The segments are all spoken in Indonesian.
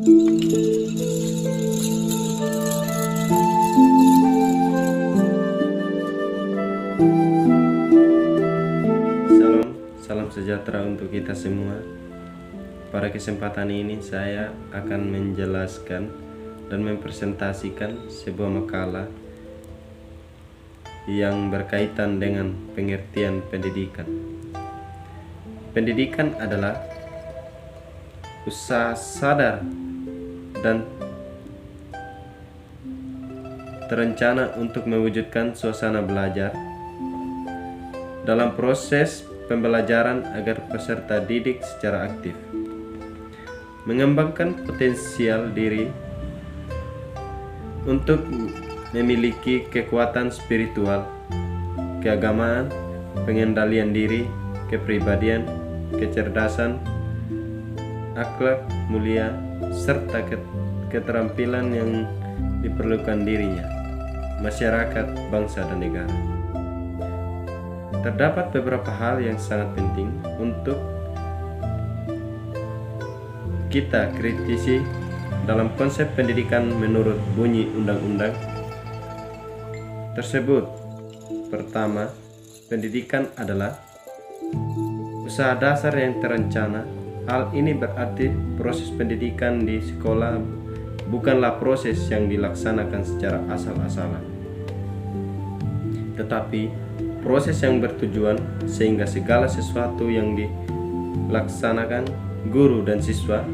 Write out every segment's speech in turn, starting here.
Salam sejahtera untuk kita semua. Pada kesempatan ini saya akan menjelaskan dan mempresentasikan sebuah makalah yang berkaitan dengan pengertian pendidikan. Pendidikan adalah usaha sadar dan terencana untuk mewujudkan suasana belajar dalam proses pembelajaran agar peserta didik secara aktif mengembangkan potensial diri untuk memiliki kekuatan spiritual, keagamaan, pengendalian diri, kepribadian, kecerdasan, akhlak mulia, serta keterampilan yang diperlukan dirinya, masyarakat, bangsa, dan negara. Terdapat beberapa hal yang sangat penting untuk kita kritisi dalam konsep pendidikan menurut bunyi undang-undang tersebut. Pertama, pendidikan adalah usaha dasar yang terencana. Hal ini berarti proses pendidikan di sekolah bukanlah proses yang dilaksanakan secara asal-asalan, tetapi proses yang bertujuan sehingga segala sesuatu yang dilaksanakan guru dan siswa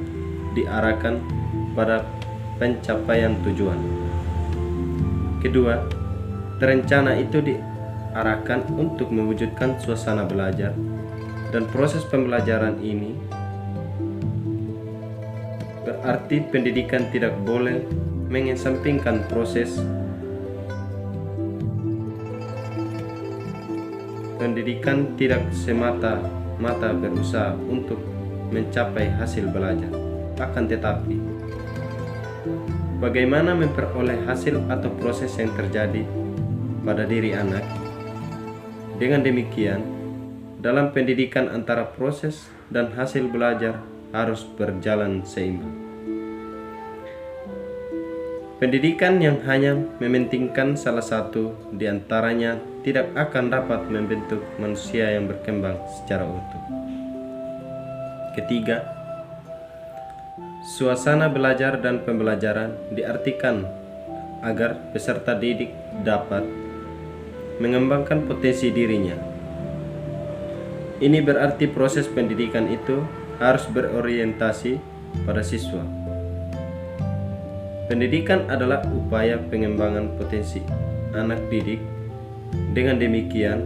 diarahkan pada pencapaian tujuan. Kedua, terencana itu diarahkan untuk mewujudkan suasana belajar, dan proses pembelajaran ini berarti pendidikan tidak boleh mengesampingkan proses pendidikan tidak semata-mata berusaha untuk mencapai hasil belajar. Akan tetapi, bagaimana memperoleh hasil atau proses yang terjadi pada diri anak. Dengan demikian, dalam pendidikan antara proses dan hasil belajar harus berjalan seimbang. Pendidikan yang hanya mementingkan salah satu di antaranya tidak akan dapat membentuk manusia yang berkembang secara utuh. Ketiga, suasana belajar dan pembelajaran diartikan agar peserta didik dapat mengembangkan potensi dirinya. Ini berarti proses pendidikan itu harus berorientasi pada siswa. Pendidikan adalah upaya pengembangan potensi anak didik. Dengan demikian,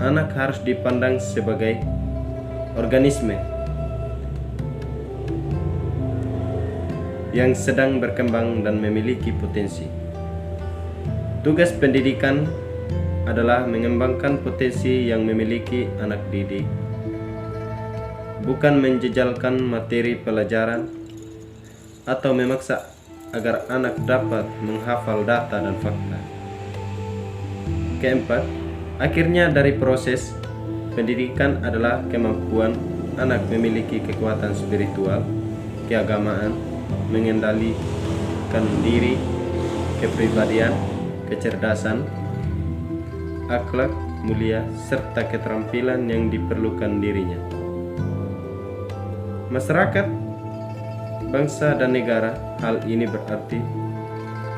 anak harus dipandang sebagai organisme yang sedang berkembang dan memiliki potensi. Tugas pendidikan adalah mengembangkan potensi yang memiliki anak didik, bukan menjejalkan materi pelajaran atau memaksa agar anak dapat menghafal data dan fakta. Keempat, akhirnya dari proses pendidikan adalah kemampuan anak memiliki kekuatan spiritual, keagamaan, mengendalikan diri, kepribadian, kecerdasan, akhlak mulia, serta keterampilan yang diperlukan dirinya. Masyarakat, bangsa, dan negara. Hal ini berarti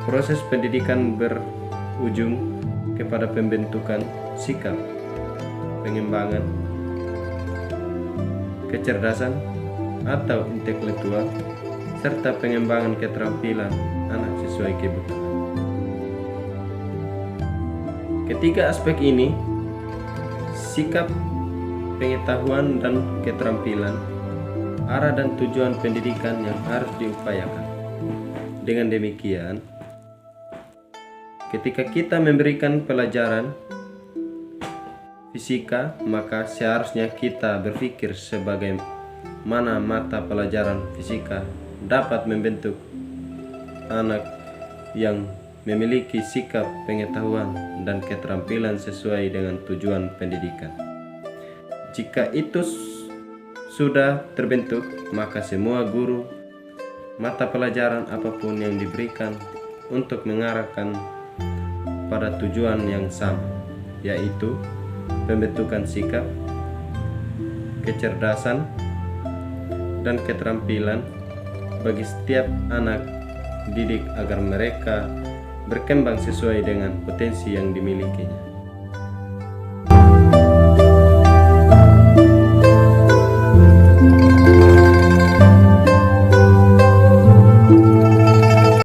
proses pendidikan berujung kepada pembentukan sikap, pengembangan, kecerdasan atau intelektual, serta pengembangan keterampilan anak sesuai kebutuhan. Ketiga aspek ini, sikap, pengetahuan, dan keterampilan, arah dan tujuan pendidikan yang harus diupayakan. Dengan demikian, ketika kita memberikan pelajaran fisika, maka seharusnya kita berpikir sebagaimana mata pelajaran fisika dapat membentuk anak yang memiliki sikap, pengetahuan, dan keterampilan sesuai dengan tujuan pendidikan. Jika itu sudah terbentuk, maka semua guru mata pelajaran apapun yang diberikan untuk mengarahkan pada tujuan yang sama, yaitu pembentukan sikap, kecerdasan, dan keterampilan bagi setiap anak didik agar mereka berkembang sesuai dengan potensi yang dimilikinya.